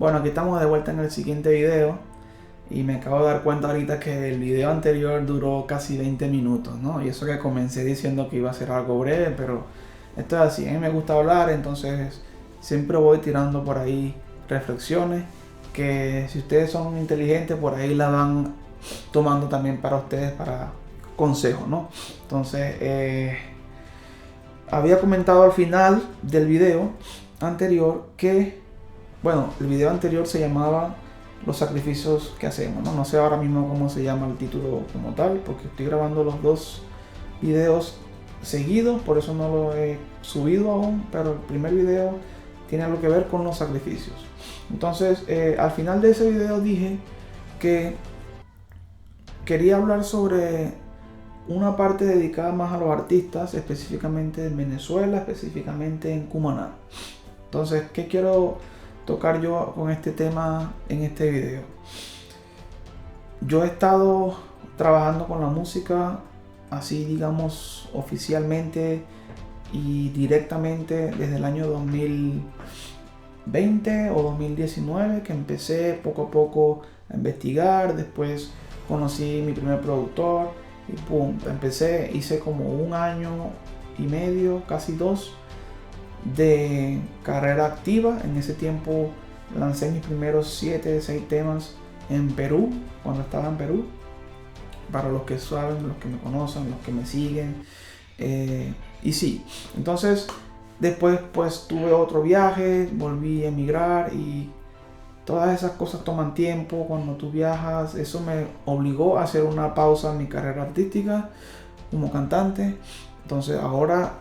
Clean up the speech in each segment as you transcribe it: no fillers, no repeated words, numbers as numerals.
Bueno, aquí estamos de vuelta en el siguiente video y me acabo de dar cuenta ahorita que el video anterior duró casi 20 minutos, ¿no? Y eso que comencé diciendo que iba a ser algo breve, pero esto es así, a mí me gusta hablar, entonces siempre voy tirando por ahí reflexiones que si ustedes son inteligentes por ahí la van tomando también para ustedes, para consejos, ¿no? Entonces, había comentado al final del video anterior que, bueno, el video anterior se llamaba Los sacrificios que hacemos, ¿no? No sé ahora mismo cómo se llama el título como tal, porque estoy grabando los dos videos seguidos, por eso no lo he subido aún, pero el primer video tiene algo que ver con los sacrificios. Entonces, al final de ese video dije que quería hablar sobre una parte dedicada más a los artistas, específicamente en Venezuela, específicamente en Cumaná. Entonces, ¿qué quiero tocar yo con este tema en este video? Yo he estado trabajando con la música así, digamos, oficialmente y directamente desde el año 2020 o 2019, que empecé poco a poco a investigar. Después conocí mi primer productor y pum, empecé, hice como 1 año y medio, casi 2, de carrera activa. En ese tiempo lancé mis primeros 6 temas en Perú, cuando estaba en Perú. Para los que saben, los que me conocen, los que me siguen. Y sí, entonces después pues tuve otro viaje, volví a emigrar y todas esas cosas toman tiempo cuando tú viajas. Eso me obligó a hacer una pausa en mi carrera artística como cantante. Entonces ahora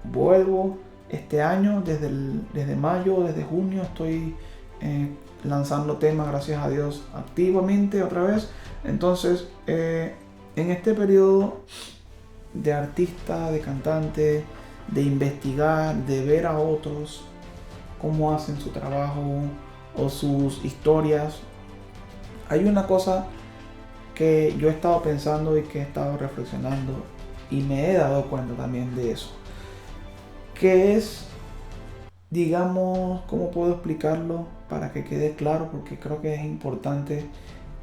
vuelvo este año, desde mayo, desde junio estoy lanzando temas, gracias a Dios, activamente otra vez. Entonces en este periodo de artista, de cantante, de investigar, de ver a otros cómo hacen su trabajo o sus historias, hay una cosa que yo he estado pensando y que he estado reflexionando y me he dado cuenta también de eso, que es, digamos, ¿cómo puedo explicarlo para que quede claro? Porque creo que es importante,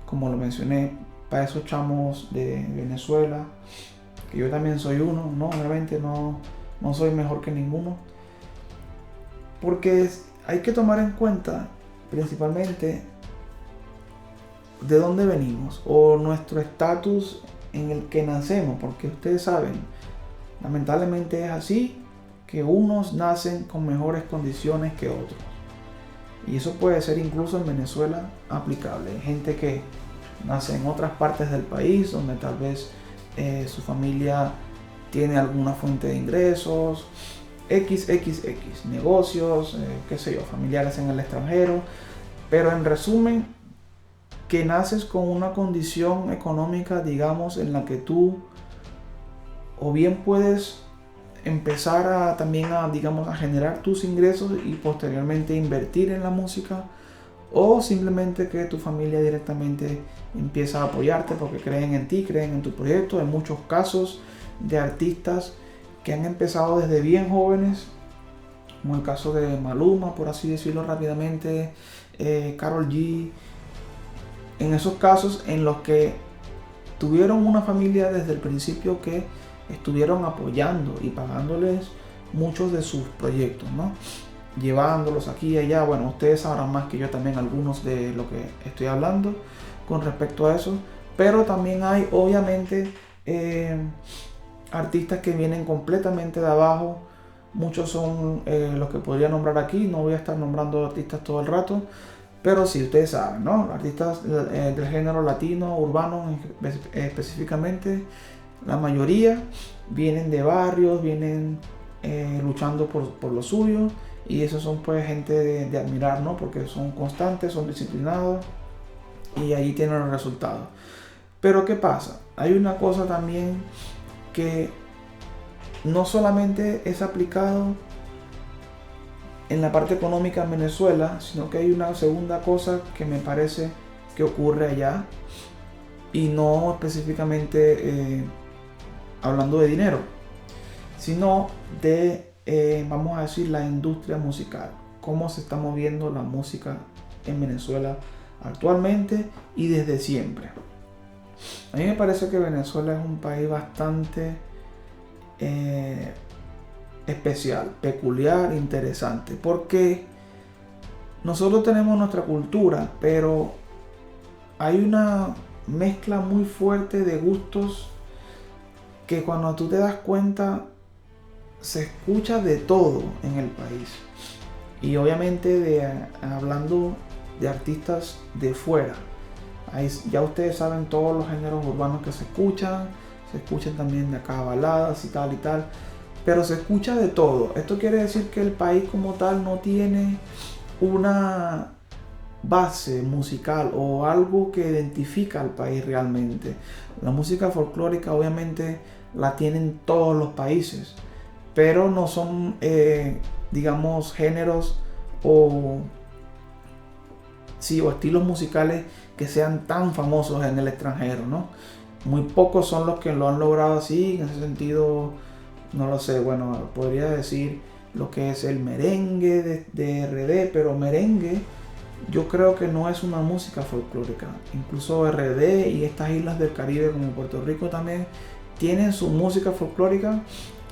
como lo mencioné, para esos chamos de Venezuela, que yo también soy uno, ¿no? Obviamente no soy mejor que ninguno, porque hay que tomar en cuenta principalmente de dónde venimos o nuestro estatus en el que nacemos, porque ustedes saben, lamentablemente es así, que unos nacen con mejores condiciones que otros, y eso puede ser incluso en Venezuela aplicable. Hay gente que nace en otras partes del país donde tal vez su familia tiene alguna fuente de ingresos, negocios, qué sé yo, familiares en el extranjero, pero en resumen, que naces con una condición económica, digamos, en la que tú o bien puedes empezar también digamos, a generar tus ingresos y posteriormente invertir en la música, o simplemente que tu familia directamente empieza a apoyarte porque creen en ti, creen en tu proyecto. Hay muchos casos de artistas que han empezado desde bien jóvenes, como el caso de Maluma, por así decirlo rápidamente, Karol G. En esos casos en los que tuvieron una familia desde el principio que estuvieron apoyando y pagándoles muchos de sus proyectos, ¿no? Llevándolos aquí y allá. Bueno, ustedes sabrán más que yo también algunos de lo que estoy hablando con respecto a eso, pero también hay obviamente artistas que vienen completamente de abajo. Muchos son los que podría nombrar aquí, no voy a estar nombrando artistas todo el rato, pero sí, ustedes saben, ¿no? Artistas del género latino, urbano específicamente, la mayoría vienen de barrios, vienen luchando por lo suyo, y esos son pues gente de admirar, ¿no? Porque son constantes, son disciplinados y ahí tienen los resultados. Pero ¿qué pasa? Hay una cosa también que no solamente es aplicado en la parte económica en Venezuela, sino que hay una segunda cosa que me parece que ocurre allá, y no específicamente hablando de dinero, sino de, vamos a decir, la industria musical, cómo se está moviendo la música en Venezuela actualmente y desde siempre. A mí me parece que Venezuela es un país bastante especial, peculiar, interesante, porque nosotros tenemos nuestra cultura, pero hay una mezcla muy fuerte de gustos que cuando tú te das cuenta se escucha de todo en el país. Y obviamente hablando de artistas de fuera, ahí ya ustedes saben todos los géneros urbanos que se escuchan también de acá baladas y tal, pero se escucha de todo. Esto quiere decir que el país como tal no tiene una base musical o algo que identifica al país realmente. La música folclórica obviamente la tienen todos los países, pero no son digamos géneros o estilos musicales que sean tan famosos en el extranjero, ¿no? Muy pocos son los que lo han logrado así. En ese sentido, no lo sé, bueno, podría decir lo que es el merengue de RD, pero merengue yo creo que no es una música folclórica. Incluso RD y estas islas del Caribe como Puerto Rico también tienen su música folclórica,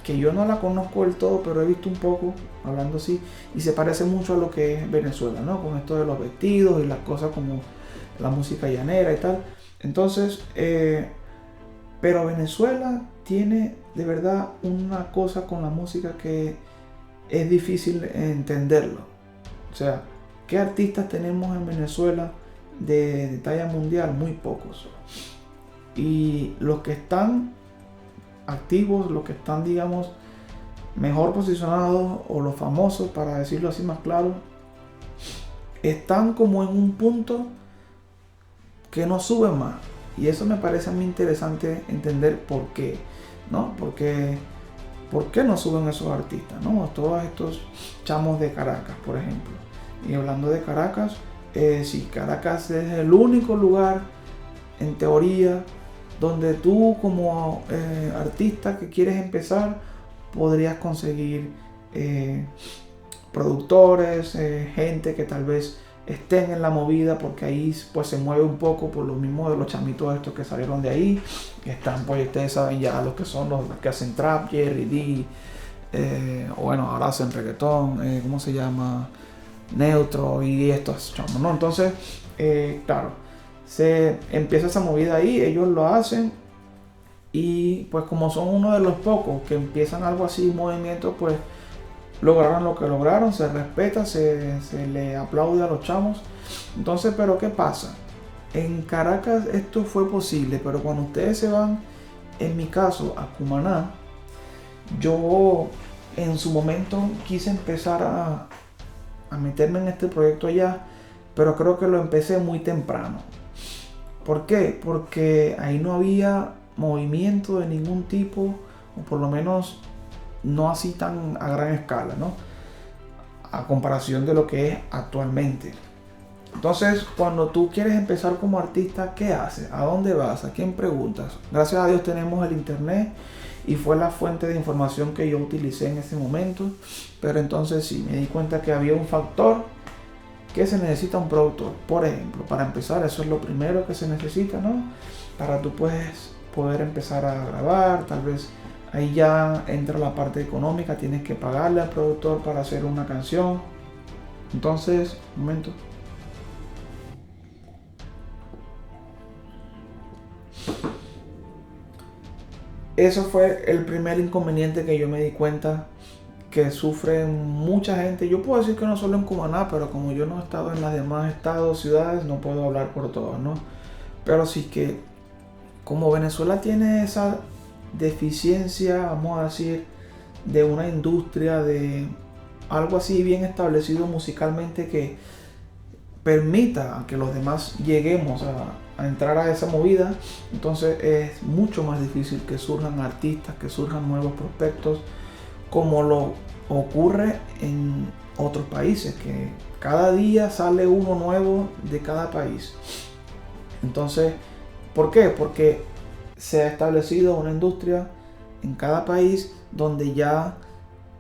que yo no la conozco del todo, pero he visto un poco, hablando así, y se parece mucho a lo que es Venezuela, ¿no? Con esto de los vestidos y las cosas como la música llanera y tal. Entonces, pero Venezuela tiene de verdad una cosa con la música que es difícil entenderlo. O sea, ¿qué artistas tenemos en Venezuela de talla mundial? Muy pocos. Y los que están activos, los que están, digamos, mejor posicionados o los famosos, para decirlo así más claro, están como en un punto que no suben más. Y eso me parece a mí interesante entender por qué, ¿no? Porque ¿por qué no suben esos artistas, ¿no? Todos estos chamos de Caracas, por ejemplo. Y hablando de Caracas, sí, Caracas es el único lugar, en teoría, donde tú como artista que quieres empezar, podrías conseguir productores, gente que tal vez estén en la movida, porque ahí pues se mueve un poco por lo mismo de los chamitos estos que salieron de ahí, que están, pues ustedes saben ya los que son los que hacen trap, Jerry D, o bueno, ahora hacen reggaetón, ¿cómo se llama? Neutro y estos chamos, ¿no? Entonces, claro, se empieza esa movida ahí, ellos lo hacen y pues como son uno de los pocos que empiezan algo así, un movimiento, pues lograron lo que lograron, se respeta, se le aplaude a los chamos. Entonces, pero ¿qué pasa? En Caracas esto fue posible, pero cuando ustedes se van, en mi caso, a Cumaná, yo en su momento quise empezar a meterme en este proyecto allá, pero creo que lo empecé muy temprano. ¿Por qué? Porque ahí no había movimiento de ningún tipo, o por lo menos no así tan a gran escala, ¿no? A comparación de lo que es actualmente. Entonces, cuando tú quieres empezar como artista, ¿qué haces? ¿A dónde vas? ¿A quién preguntas? Gracias a Dios tenemos el internet y fue la fuente de información que yo utilicé en ese momento. Pero entonces sí, me di cuenta que había un factor que se necesita un productor. Por ejemplo, para empezar, eso es lo primero que se necesita, ¿no? Para tú puedes poder empezar a grabar, tal vez ahí ya entra la parte económica, tienes que pagarle al productor para hacer una canción. Entonces, un momento. Eso fue el primer inconveniente que yo me di cuenta que sufre mucha gente. Yo puedo decir que no solo en Cumaná, pero como yo no he estado en las demás estados, ciudades, no puedo hablar por todos, ¿no? Pero sí que como Venezuela tiene esa deficiencia, vamos a decir, de una industria, de algo así bien establecido musicalmente que permita a que los demás lleguemos a entrar a esa movida, entonces es mucho más difícil que surjan artistas, que surjan nuevos prospectos, como lo ocurre en otros países, que cada día sale uno nuevo de cada país. Entonces, ¿por qué? Porque se ha establecido una industria en cada país donde ya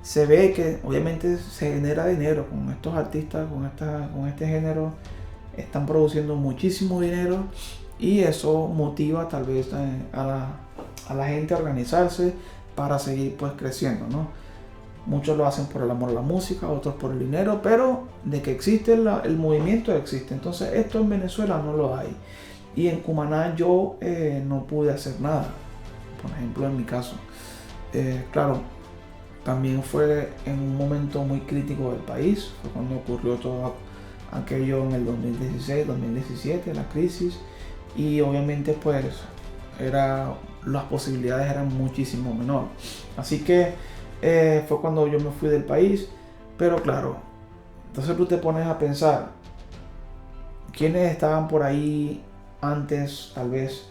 se ve que obviamente se genera dinero con estos artistas, con este género están produciendo muchísimo dinero y eso motiva tal vez a la gente a organizarse para seguir pues creciendo, ¿no? Muchos lo hacen por el amor a la música, otros por el dinero, pero de que existe el movimiento existe. Entonces esto en Venezuela no lo hay. Y en Cumaná yo no pude hacer nada, por ejemplo en mi caso. Claro, también fue en un momento muy crítico del país, fue cuando ocurrió todo aquello en el 2016, 2017, la crisis, y obviamente pues las posibilidades eran muchísimo menor. Así que fue cuando yo me fui del país, pero claro, entonces tú te pones a pensar, ¿quiénes estaban por ahí antes? Tal vez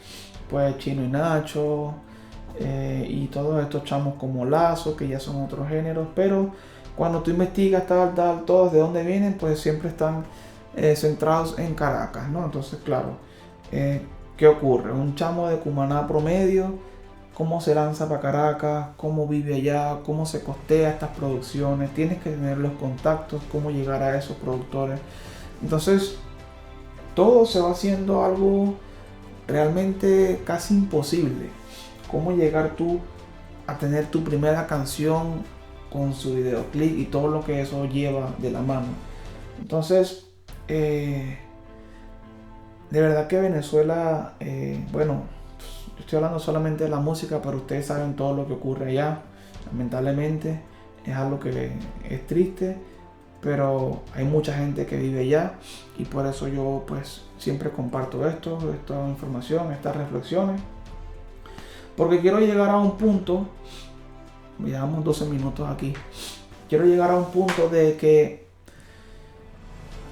pues Chino y Nacho, y todos estos chamos como Lazo, que ya son otros géneros, pero cuando tú investigas todos de dónde vienen, pues siempre están centrados en Caracas, ¿no? Entonces, claro, ¿qué ocurre? Un chamo de Cumaná promedio, ¿cómo se lanza para Caracas? ¿Cómo vive allá? ¿Cómo se costea estas producciones? Tienes que tener los contactos, cómo llegar a esos productores. Entonces, todo se va haciendo algo realmente casi imposible. ¿Cómo llegar tú a tener tu primera canción con su videoclip y todo lo que eso lleva de la mano? Entonces, de verdad que Venezuela, bueno, estoy hablando solamente de la música, pero ustedes saben todo lo que ocurre allá. Lamentablemente es algo que es triste, pero hay mucha gente que vive allá y por eso yo pues siempre comparto esta información, estas reflexiones, porque quiero llegar a un punto, llevamos 12 minutos aquí, quiero llegar a un punto de que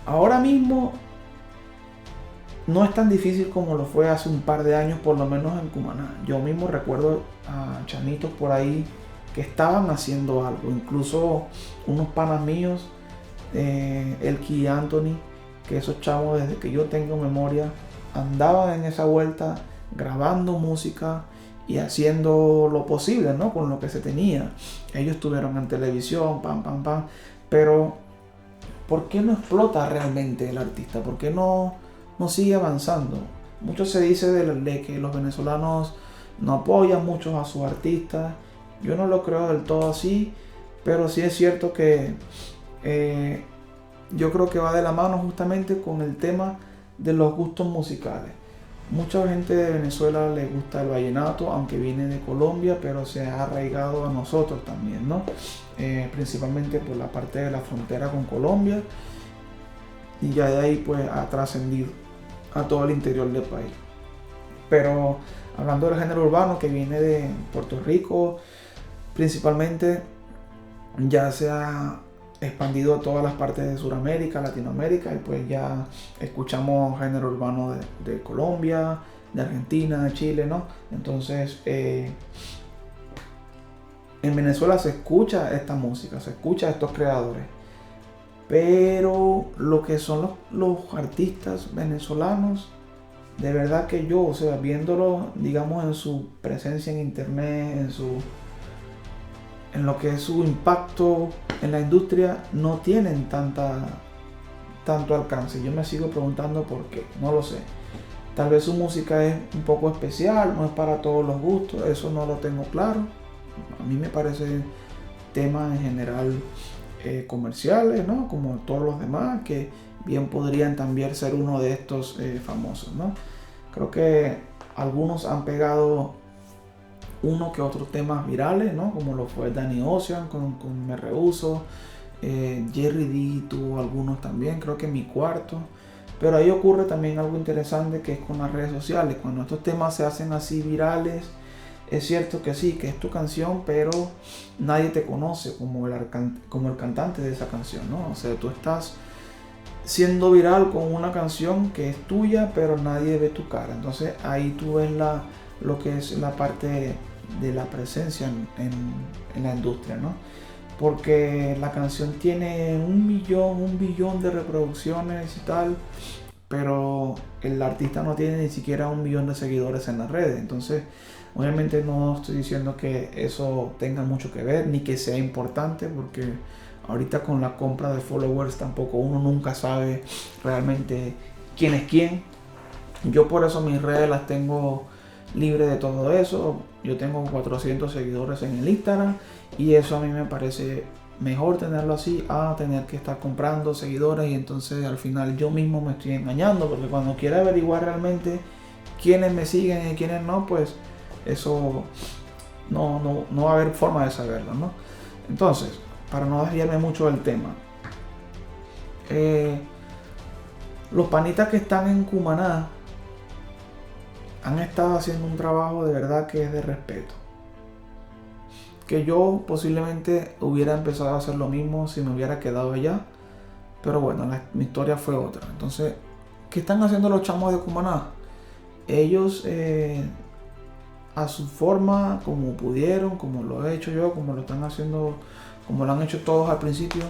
ahora mismo no es tan difícil como lo fue hace un par de años, por lo menos en Cumaná. Yo mismo recuerdo a chamitos por ahí que estaban haciendo algo, incluso unos panas míos, Elki y Anthony, que esos chavos desde que yo tengo memoria andaban en esa vuelta grabando música y haciendo lo posible, ¿no? Con lo que se tenía. Ellos estuvieron en televisión, pero ¿por qué no explota realmente el artista? ¿Por qué no sigue avanzando? Mucho se dice de que los venezolanos no apoyan mucho a sus artistas. Yo no lo creo del todo así, pero sí es cierto que yo creo que va de la mano justamente con el tema de los gustos musicales. Mucha gente de Venezuela le gusta el vallenato, aunque viene de Colombia, pero se ha arraigado a nosotros también, ¿no? Principalmente por la parte de la frontera con Colombia, y ya de ahí pues ha trascendido a todo el interior del país. Pero hablando del género urbano que viene de Puerto Rico, principalmente, ya se ha expandido a todas las partes de Sudamérica, Latinoamérica, y pues ya escuchamos género urbano de Colombia, de Argentina, de Chile, ¿no? Entonces en Venezuela se escucha esta música, se escucha a estos creadores, pero lo que son los artistas venezolanos, de verdad que yo, o sea, viéndolo, digamos, en su presencia en internet, en lo que es su impacto en la industria, no tienen tanto alcance. Yo me sigo preguntando por qué, no lo sé. Tal vez su música es un poco especial, no es para todos los gustos, eso no lo tengo claro. A mí me parece temas en general comerciales, ¿no? Como todos los demás, que bien podrían también ser uno de estos famosos, ¿no? Creo que algunos han pegado uno que otros temas virales, ¿no? Como lo fue Danny Ocean con Me Rehuso, Jerry D tuvo algunos también, creo que Mi Cuarto. Pero ahí ocurre también algo interesante, que es con las redes sociales. Cuando estos temas se hacen así virales, es cierto que sí, que es tu canción, pero nadie te conoce como el cantante de esa canción, ¿no? O sea, tú estás siendo viral con una canción que es tuya, pero nadie ve tu cara. Entonces ahí tú ves lo que es la parte de la presencia en la industria, ¿no? Porque la canción tiene un billón de reproducciones y tal, pero el artista no tiene ni siquiera 1 millón de seguidores en las redes. Entonces, obviamente no estoy diciendo que eso tenga mucho que ver, ni que sea importante, porque ahorita con la compra de followers tampoco uno nunca sabe realmente quién es quién. Yo por eso mis redes las tengo libre de todo eso. Yo tengo 400 seguidores en el Instagram y eso a mí me parece mejor tenerlo así a tener que estar comprando seguidores y entonces al final yo mismo me estoy engañando, porque cuando quiera averiguar realmente quiénes me siguen y quiénes no, pues eso no va a haber forma de saberlo, ¿no? Entonces, para no desviarme mucho del tema, los panitas que están en Cumaná han estado haciendo un trabajo de verdad que es de respeto. Que yo posiblemente hubiera empezado a hacer lo mismo si me hubiera quedado allá. Pero bueno, mi historia fue otra. Entonces, ¿qué están haciendo los chamos de Cumaná? Ellos, a su forma, como pudieron, como lo he hecho yo, como lo están haciendo, como lo han hecho todos al principio,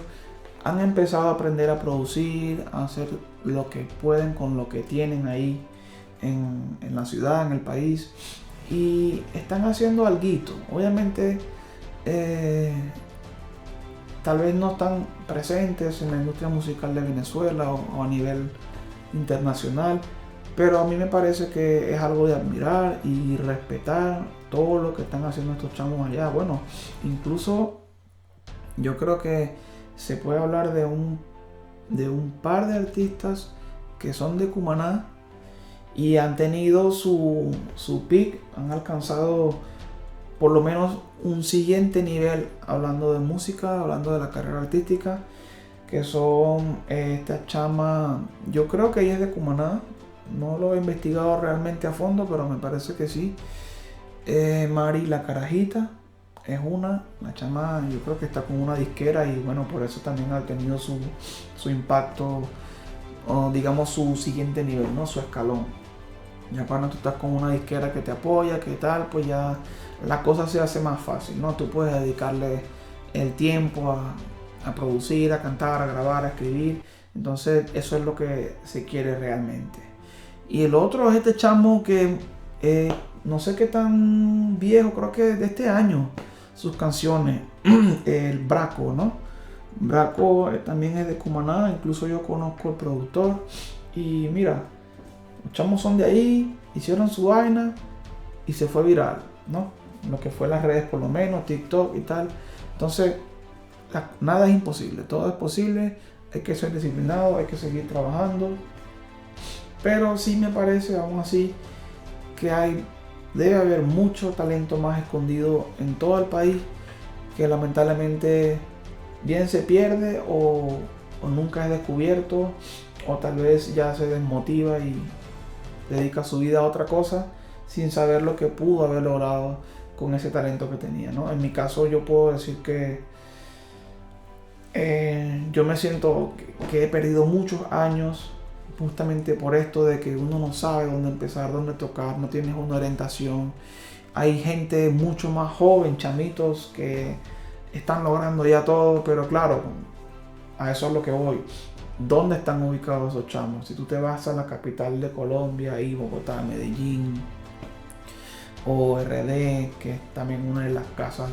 han empezado a aprender a producir, a hacer lo que pueden con lo que tienen ahí en la ciudad, en el país, y están haciendo alguito. Obviamente tal vez no están presentes en la industria musical de Venezuela o a nivel internacional, pero a mí me parece que es algo de admirar y respetar todo lo que están haciendo estos chamos allá. Bueno, incluso yo creo que se puede hablar de un par de artistas que son de Cumaná y han tenido su peak, han alcanzado por lo menos un siguiente nivel hablando de música, hablando de la carrera artística, que son esta chama, yo creo que ella es de Cumaná, no lo he investigado realmente a fondo, pero me parece que sí. Mari La Carajita es la chama, yo creo que está con una disquera y bueno, por eso también ha tenido su impacto, o digamos su siguiente nivel, ¿no? Su escalón. Ya cuando tú estás con una disquera que te apoya, que tal, pues ya la cosa se hace más fácil, ¿no? Tú puedes dedicarle el tiempo a producir, a cantar, a grabar, a escribir. Entonces eso es lo que se quiere realmente. Y el otro es este chamo que no sé qué tan viejo, creo que de este año, sus canciones, el Braco, ¿no? Braco también es de Cumaná, incluso yo conozco el productor y mira, los chamos son de ahí, hicieron su vaina y se fue viral, ¿no? Lo que fue las redes, por lo menos, TikTok y tal. Entonces, nada es imposible, todo es posible, hay que ser disciplinado, hay que seguir trabajando. Pero sí me parece, aún así, que debe haber mucho talento más escondido en todo el país que lamentablemente bien se pierde o nunca es descubierto, o tal vez ya se desmotiva y dedica su vida a otra cosa sin saber lo que pudo haber logrado con ese talento que tenía, ¿no? En mi caso yo puedo decir que yo me siento que he perdido muchos años justamente por esto de que uno no sabe dónde empezar, dónde tocar, no tienes una orientación. Hay gente mucho más joven, chamitos, que están logrando ya todo, pero claro, a eso es lo que voy. ¿Dónde están ubicados esos chamos? Si tú te vas a la capital de Colombia, ahí Bogotá, Medellín o RD, que es también una de las casas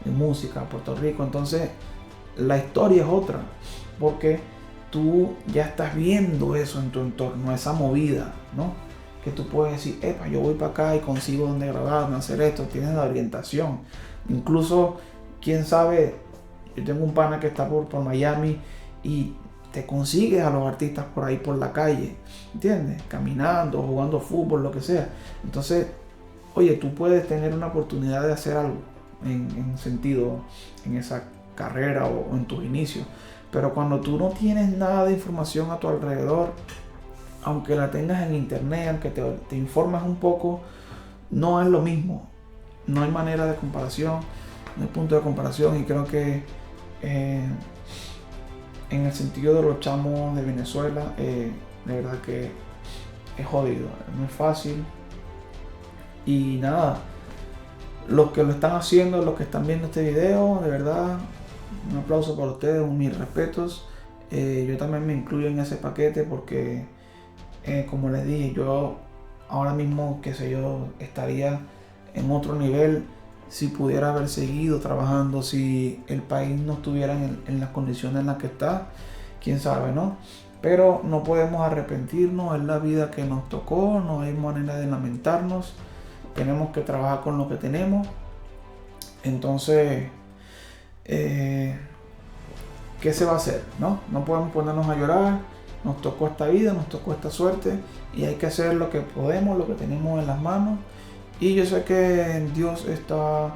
de música, Puerto Rico, entonces la historia es otra, porque tú ya estás viendo eso en tu entorno, esa movida, ¿no? Que tú puedes decir, epa, yo voy para acá y consigo donde grabar, hacer esto, tienes la orientación. Incluso, quién sabe, yo tengo un pana que está por Miami y te consigues a los artistas por ahí por la calle, ¿entiendes? Caminando, jugando fútbol, lo que sea. Entonces, oye, tú puedes tener una oportunidad de hacer algo en sentido, en esa carrera o en tus inicios. Pero cuando tú no tienes nada de información a tu alrededor, aunque la tengas en internet, aunque te informas un poco, no es lo mismo. No hay manera de comparación, no hay punto de comparación, y creo que en el sentido de los chamos de Venezuela, de verdad que es jodido, no es fácil. Y nada, los que lo están haciendo, los que están viendo este video, de verdad, un aplauso para ustedes, mis respetos. Yo también me incluyo en ese paquete porque, como les dije, yo ahora mismo, qué sé yo, estaría en otro nivel si pudiera haber seguido trabajando, si el país no estuviera en las condiciones en las que está, quién sabe, ¿no? pero no podemos arrepentirnos, es la vida que nos tocó, no hay manera de lamentarnos, tenemos que trabajar con lo que tenemos. Entonces, ¿qué se va a hacer? No podemos ponernos a llorar, nos tocó esta vida, nos tocó esta suerte y hay que hacer lo que podemos, lo que tenemos en las manos. Y yo sé que Dios está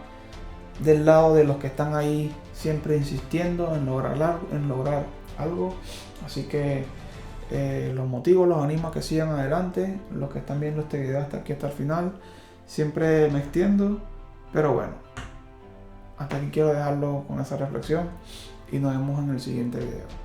del lado de los que están ahí siempre insistiendo en lograr algo. Así que los motivo, los animo a que sigan adelante. Los que están viendo este video hasta aquí, hasta el final. Siempre me extiendo, pero bueno, hasta aquí quiero dejarlo con esa reflexión y nos vemos en el siguiente video.